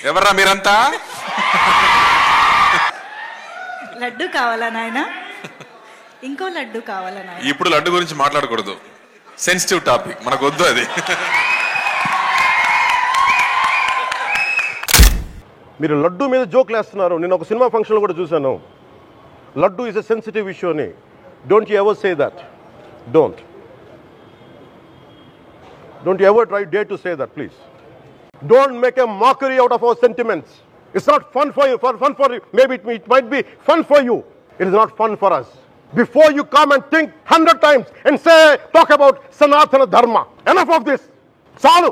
ఎవర్రా మీరంతా? లడ్డు కావాలా నాయనా? ఇంకో లడ్డు కావాలా నాయనా? ఇప్పుడు లడ్డు గురించి మాట్లాడకూడదు, సెన్సిటివ్ టాపిక్, మనకు వద్దు అది. మీరు లడ్డు మీద జోక్లు వేస్తున్నారు. నేను ఒక సినిమా ఫంక్షన్లో కూడా చూశాను. Laddu is a sensitive issue అని. Don't you ever say that. Don't you ever dare to say that, please. Don't make a mockery out of our sentiments. It's not fun for you. For you. Maybe it might be fun for you. It is not fun for us. Before you come and think 100 times and talk about Sanatana Dharma. Enough of this. Salu.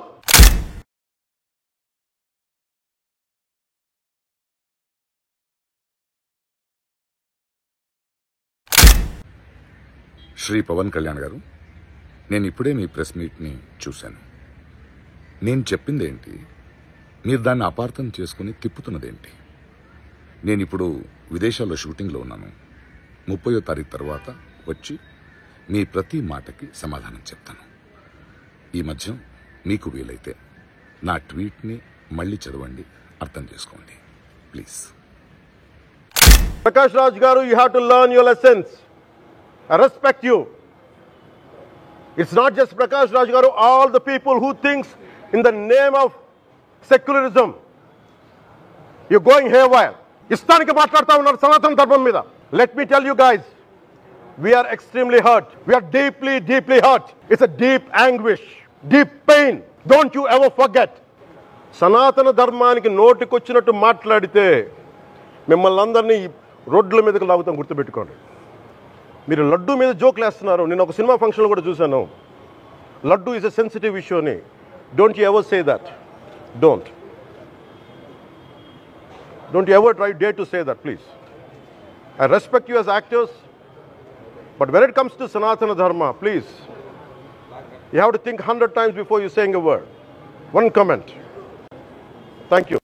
Shri Pavan Kalyan garu, నేను ఇప్పుడే మీ press మీట్ని చూశాను. నేను చెప్పిందేంటి, మీరు దాన్ని అపార్థం చేసుకుని తిప్పుతున్నదేంటి? నేను ఇప్పుడు విదేశాల్లో షూటింగ్లో ఉన్నాను. 30వ తారీఖు తర్వాత వచ్చి మీ ప్రతి మాటకి సమాధానం చెప్తాను. ఈ మధ్య మీకు వీలైతే నా ట్వీట్ని మళ్ళీ చదవండి, అర్థం చేసుకోండి please. Prakash Raj Garu, you have to learn your lessons. I respect you. It's not just Prakash Raj Garu, all the people who thinks in the name of secularism. You're going haywire. Istaniki maatladta unnaru Sanatana Dharmam meeda. Let me tell you guys, we are extremely hurt. We are deeply hurt. It's a deep anguish, deep pain. Don't you ever forget. Sanatana Dharmaniki నోటికొచ్చినట్టు మాట్లాడితే మిమ్మల్ని అందరినీ రోడ్ల మీదకి లాగుతాం, గుర్తుపెట్టుకోండి. మీరు లడ్డు మీద జోక్లు వేస్తున్నారు. నేను ఒక సినిమా ఫంక్షన్లో కూడా చూశాను. Laddu is a sensitive issue అని. Don't you ever say that. Don't you ever dare to say that, please. I respect you as actors, but when it comes to Sanatana Dharma, please, you have to think 100 times before you saying a word. One comment. Thank you.